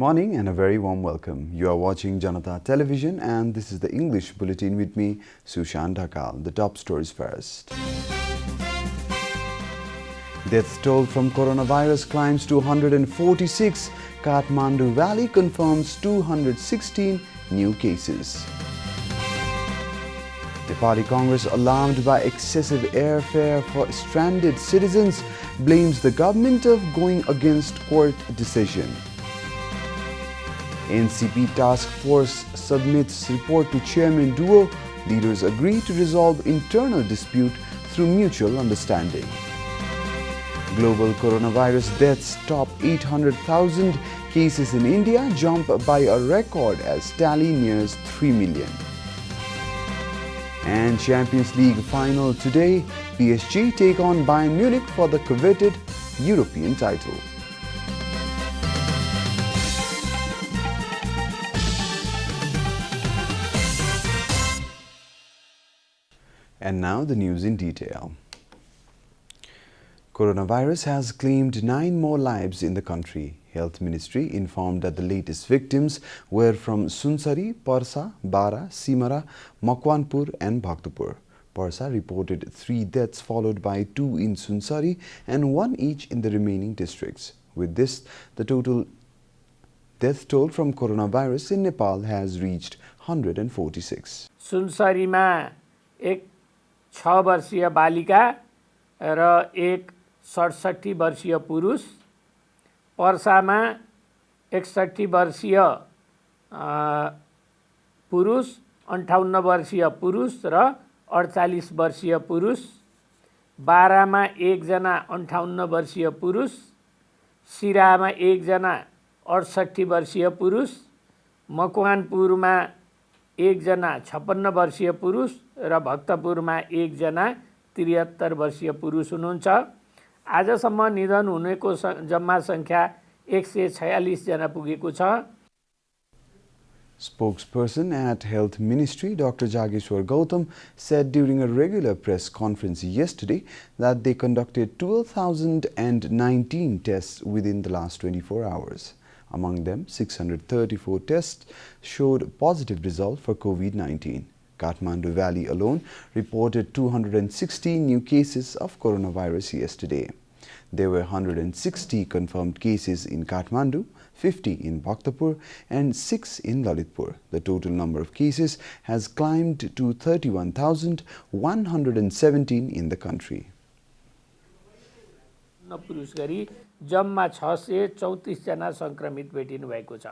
morning and a very warm welcome. You are watching Janata Television and this is the English Bulletin with me, Sushan Dhakal. The top stories first. Death toll from coronavirus climbs to 146. Kathmandu Valley confirms 216 new cases. Nepali Congress, alarmed by excessive airfare for stranded citizens, blames the government of going against court decision. NCP task force submits report to Chairman Duo. Leaders agree to resolve internal dispute through mutual understanding. Global coronavirus deaths top 800,000. Cases in India jump by a record as tally nears 3 million. And Champions League final today. PSG take on Bayern Munich for the coveted European title. And now the news in detail. Coronavirus has claimed 9 more lives in the country. Health Ministry informed that the latest victims were from Sunsari, Parsa, Bara, Simara, Makwanpur and Bhaktapur. Parsa reported 3 deaths followed by 2 in Sunsari and 1 each in the remaining districts. With this, the total death toll from coronavirus in Nepal has reached 146. Sunsari ma ek 6 वर्षीय बालिका र एक 67 वर्षीय पुरुष, पर्सामा 61 वर्षीय पुरुष, 58 वर्षीय पुरुष र 48 वर्षीय पुरुष, बारामा 1 जना 58 वर्षीय पुरुष, सिरामा 1 जना 68 वर्षीय पुरुष, मकवानपुरमा 1 जना 56 वर्षीय पुरुष र भक्तपुरमा 1 जना 73 वर्षीय पुरुष हुनुहुन्छ। आजसम्म निधन हुनेको जम्मा संख्या 146 जना पुगेको छ। Spokesperson at Health Ministry, Dr. Jageshwar Gautam, said during a regular press conference yesterday that they conducted 12,019 tests within the last 24 hours. Among them, 634 tests showed positive results for COVID-19. Kathmandu Valley alone reported 216 new cases of coronavirus yesterday. There were 160 confirmed cases in Kathmandu, 50 in Bhaktapur and 6 in Lalitpur. The total number of cases has climbed to 31,117 in the country. पुरुष गरी जम्मा 634 जना संक्रमित भेटिनु भएको छ।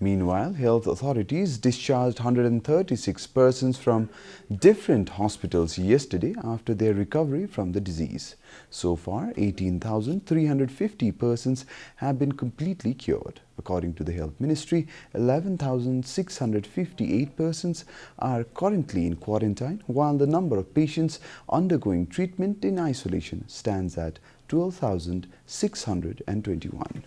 Meanwhile, health authorities discharged 136 persons from different hospitals yesterday after their recovery from the disease. So far, 18,350 persons have been completely cured. According to the Health Ministry, 11,658 persons are currently in quarantine, while the number of patients undergoing treatment in isolation stands at 12,621.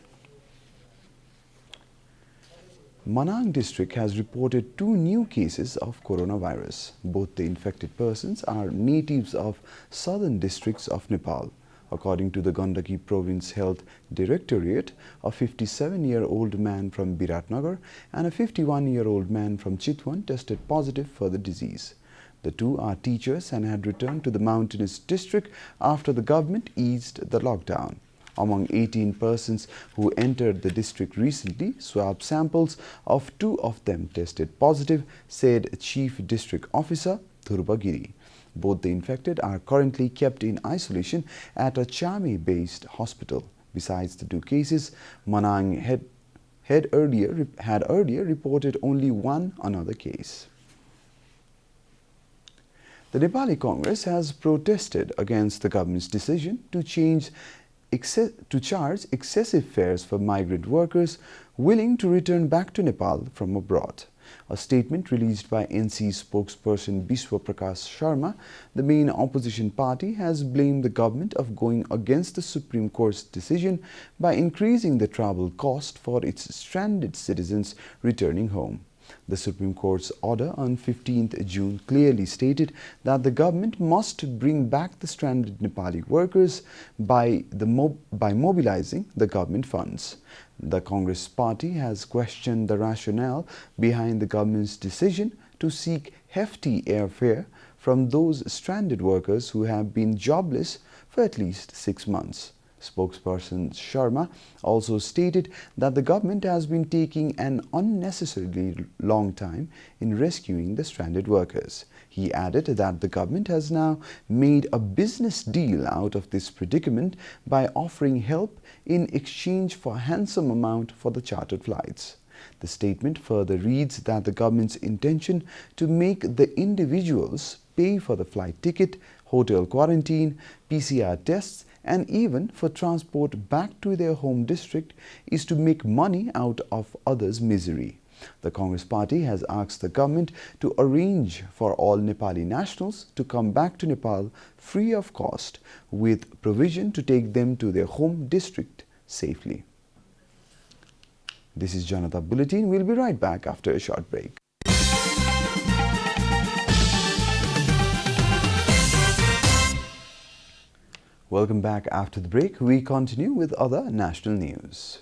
Manang district has reported 2 new cases of coronavirus. Both the infected persons are natives of southern districts of Nepal. According to the Gandaki Province Health Directorate, a 57-year-old man from Biratnagar and a 51-year-old man from Chitwan tested positive for the disease. The 2 are teachers and had returned to the mountainous district after the government eased the lockdown. Among 18 persons who entered the district recently, swab samples of 2 of them tested positive, said Chief District Officer Thurbagiri. Both the infected are currently kept in isolation at a Chame-based hospital. Besides the 2 cases, Manang had earlier reported only 1 another case. The Nepali Congress has protested against the government's decision to charge excessive fares for migrant workers willing to return back to Nepal from abroad. A statement released by NC spokesperson Biswa Prakash Sharma, the main opposition party, has blamed the government of going against the Supreme Court's decision by increasing the travel cost for its stranded citizens returning home. The Supreme Court's order on 15th June clearly stated that the government must bring back the stranded Nepali workers by mobilizing the government funds. The Congress party has questioned the rationale behind the government's decision to seek hefty airfare from those stranded workers who have been jobless for at least 6 months. Spokesperson Sharma also stated that the government has been taking an unnecessarily long time in rescuing the stranded workers. He added that the government has now made a business deal out of this predicament by offering help in exchange for a handsome amount for the chartered flights. The statement further reads that the government's intention to make the individuals pay for the flight ticket, hotel quarantine, PCR tests, and even for transport back to their home district is to make money out of others' misery. The Congress party has asked the government to arrange for all Nepali nationals to come back to Nepal free of cost, with provision to take them to their home district safely. This is Janata Bulletin. We'll be right back after a short break. Welcome back after the break. We continue with other national news.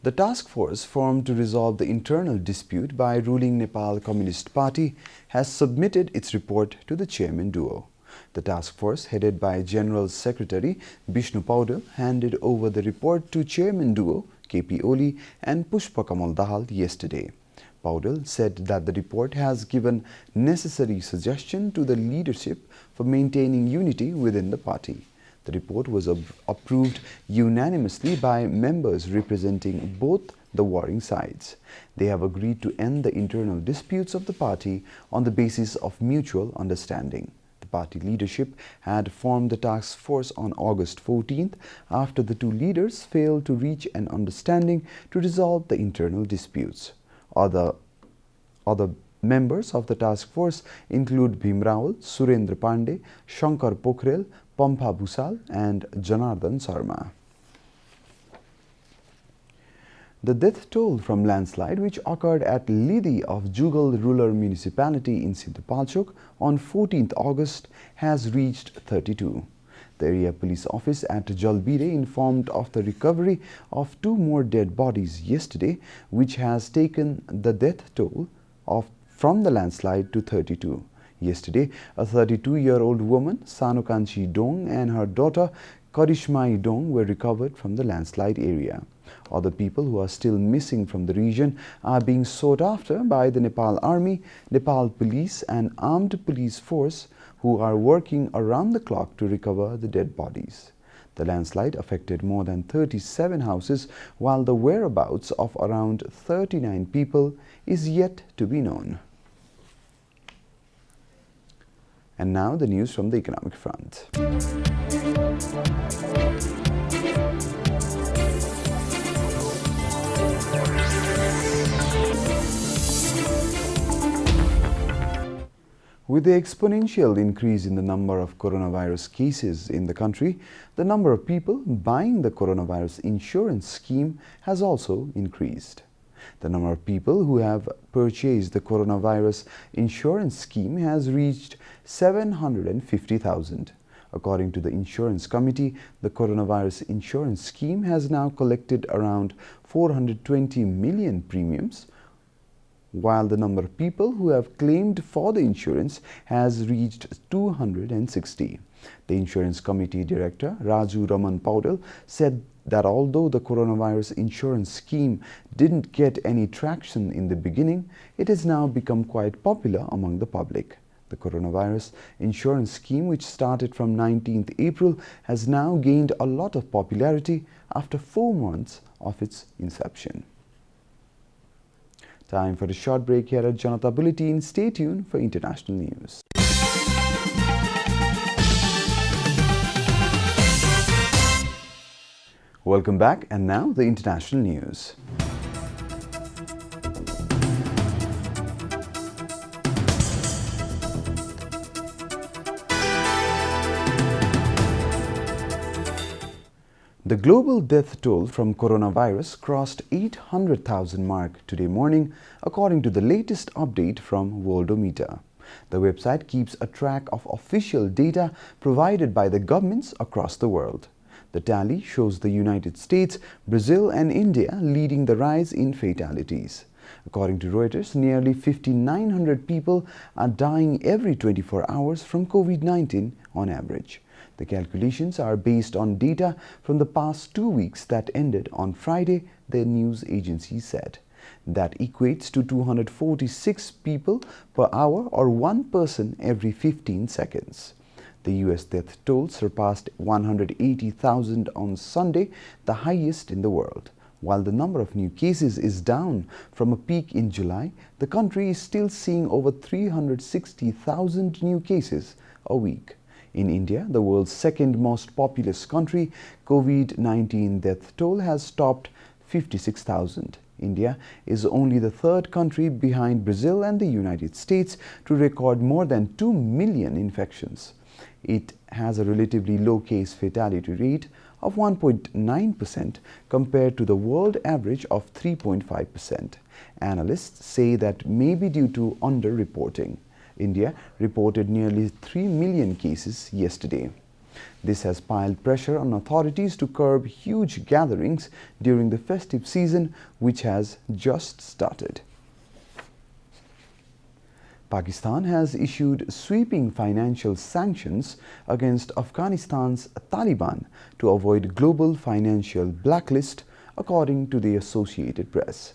The task force formed to resolve the internal dispute by ruling Nepal Communist Party has submitted its report to the chairman duo. The task force, headed by General Secretary Bishnu Paudel, handed over the report to chairman duo KP Oli and Pushpa Kamal Dahal yesterday. Paudel said that the report has given necessary suggestion to the leadership for maintaining unity within the party. The report was approved unanimously by members representing both the warring sides. They have agreed to end the internal disputes of the party on the basis of mutual understanding. The party leadership had formed the task force on August 14th after the two leaders failed to reach an understanding to resolve the internal disputes. Other members of the task force include Bhim Rawal, Surendra Pandey, Shankar Pokhrel, Pampha Bhusal and Janardan Sarma. The death toll from landslide, which occurred at Lidi of Jugal Rural Municipality in Sindhupalchok on 14th August, has reached 32. The area police office at Jalbire informed of the recovery of 2 more dead bodies yesterday, which has taken the death toll from the landslide to 32. Yesterday, a 32-year-old woman, Sanukanchi Dong, and her daughter, Karishmai Dong, were recovered from the landslide area. Other people who are still missing from the region are being sought after by the Nepal Army, Nepal Police and Armed Police Force, who are working around the clock to recover the dead bodies. The landslide affected more than 37 houses, while the whereabouts of around 39 people is yet to be known. And now the news from the economic front. With the exponential increase in the number of coronavirus cases in the country, the number of people buying the coronavirus insurance scheme has also increased. The number of people who have purchased the coronavirus insurance scheme has reached 750,000. According to the insurance committee, the coronavirus insurance scheme has now collected around 420 million premiums, while the number of people who have claimed for the insurance has reached 260. The insurance committee director, Raju Raman Paudel, said that although the coronavirus insurance scheme didn't get any traction in the beginning, it has now become quite popular among the public. The coronavirus insurance scheme, which started from 19th April, has now gained a lot of popularity after 4 months of its inception. Time for a short break here at Janata Bulletin. Stay tuned for international news. Welcome back, and now the international news. The global death toll from coronavirus crossed 800,000 mark today morning, according to the latest update from Worldometer. The website keeps a track of official data provided by the governments across the world. The tally shows the United States, Brazil and India leading the rise in fatalities. According to Reuters, nearly 5,900 people are dying every 24 hours from COVID-19 on average. The calculations are based on data from the past 2 weeks that ended on Friday, the news agency said. That equates to 246 people per hour or 1 person every 15 seconds. The US death toll surpassed 180,000 on Sunday, the highest in the world. While the number of new cases is down from a peak in July, the country is still seeing over 360,000 new cases a week. In India, the world's second most populous country, COVID-19 death toll has topped 56,000. India is only the third country behind Brazil and the United States to record more than 2 million infections. It has a relatively low case fatality rate of 1.9% compared to the world average of 3.5%. Analysts say that may be due to underreporting. India reported nearly 3 million cases yesterday. This has piled pressure on authorities to curb huge gatherings during the festive season, which has just started. Pakistan has issued sweeping financial sanctions against Afghanistan's Taliban to avoid global financial blacklist, according to the Associated Press.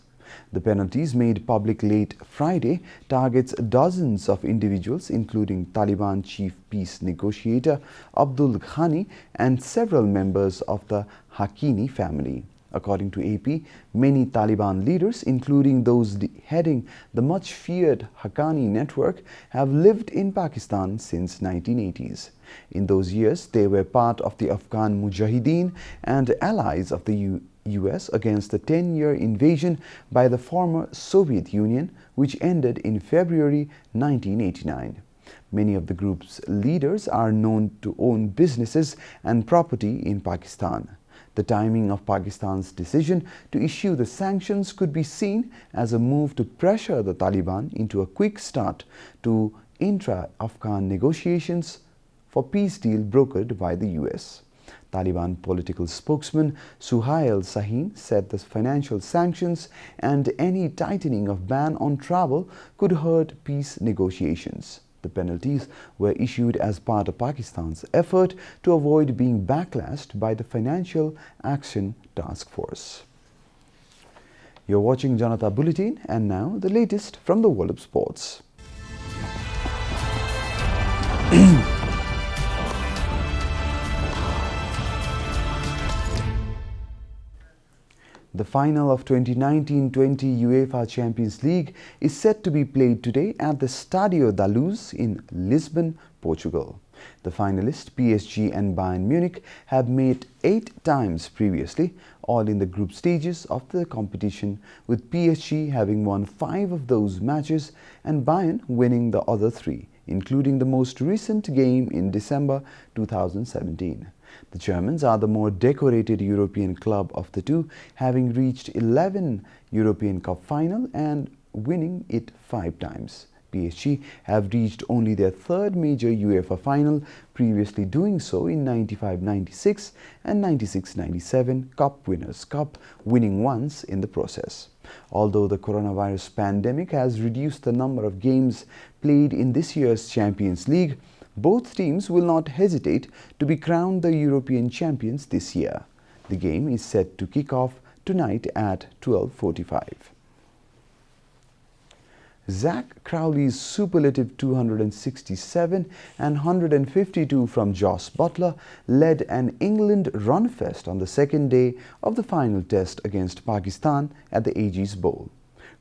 The penalties made public late Friday targets dozens of individuals, including Taliban chief peace negotiator Abdul Ghani and several members of the Haqqani family. According to AP, many Taliban leaders, including those heading the much-feared Haqqani network, have lived in Pakistan since 1980s. In those years, they were part of the Afghan Mujahideen and allies of the US against the 10-year invasion by the former Soviet Union, which ended in February 1989. Many of the group's leaders are known to own businesses and property in Pakistan. The timing of Pakistan's decision to issue the sanctions could be seen as a move to pressure the Taliban into a quick start to intra-Afghan negotiations for peace deal brokered by the US. Taliban political spokesman Suhail Shaheen said the financial sanctions and any tightening of ban on travel could hurt peace negotiations. The penalties were issued as part of Pakistan's effort to avoid being backlashed by the Financial Action Task Force. You're watching Janata Bulletin, and now the latest from the world of sports. The final of 2019-20 UEFA Champions League is set to be played today at the Estádio da Luz in Lisbon, Portugal. The finalists PSG and Bayern Munich have met 8 times previously, all in the group stages of the competition, with PSG having won 5 of those matches and Bayern winning the other 3, including the most recent game in December 2017. The Germans are the more decorated European club of the two, having reached 11 European Cup final and winning it 5 times. PSG have reached only their 3rd major UEFA final, previously doing so in 95-96 and 96-97 Cup Winners' Cup, winning once in the process. Although the coronavirus pandemic has reduced the number of games played in this year's Champions League, both teams will not hesitate to be crowned the European champions this year. The game is set to kick off tonight at 12:45. Zach Crowley's superlative 267 and 152 from Jos Buttler led an England run-fest on the second day of the final test against Pakistan at the Ageas Bowl.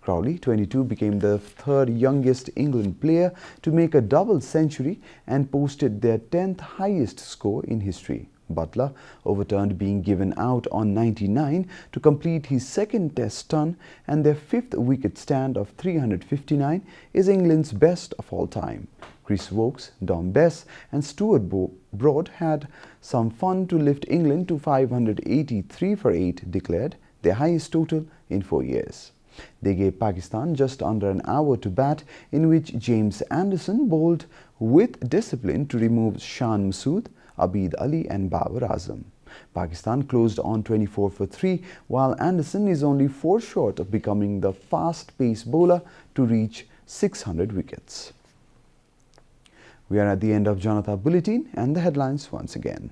Crowley, 22, became the 3rd youngest England player to make a double century and posted their 10th highest score in history. Buttler overturned being given out on 99 to complete his 2nd test ton, and their 5th wicket stand of 359 is England's best of all time. Chris Wokes, Dom Bess and Stuart Broad had some fun to lift England to 583 for 8, declared their highest total in 4 years. They gave Pakistan just under an hour to bat, in which James Anderson bowled with discipline to remove Shan Masood, Abid Ali and Babar Azam. Pakistan closed on 24 for 3, while Anderson is only 4 short of becoming the fast-paced bowler to reach 600 wickets. We are at the end of Janata Bulletin, and the headlines once again.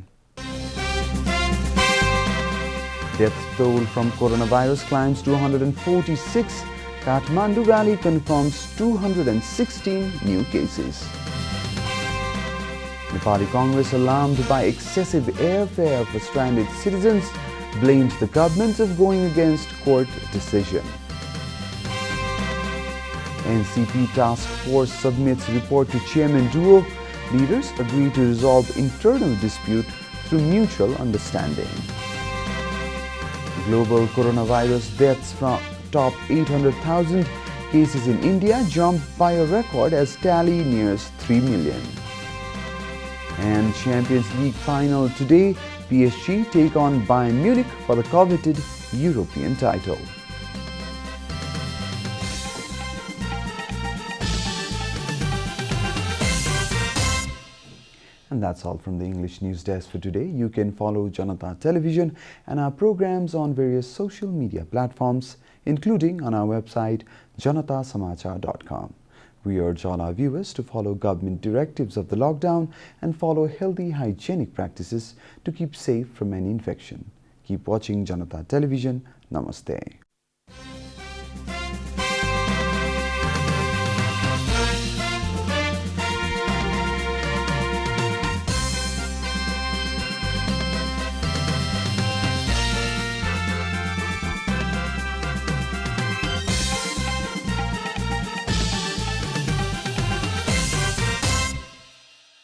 Death toll from coronavirus climbs to 146. Kathmandu Valley confirms 216 new cases. Nepali Congress, alarmed by excessive airfare for stranded citizens, blames the government of going against court decision. NCP Task Force submits report to Chairman Duo. Leaders agree to resolve internal dispute through mutual understanding. Global coronavirus deaths from top 800,000. Cases in India jump by a record as tally nears 3 million. And Champions League final today, PSG take on Bayern Munich for the coveted European title. And that's all from the English News Desk for today. You can follow Janata Television and our programs on various social media platforms, including on our website janatasamachar.com. We urge all our viewers to follow government directives of the lockdown and follow healthy hygienic practices to keep safe from any infection. Keep watching Janata Television. Namaste.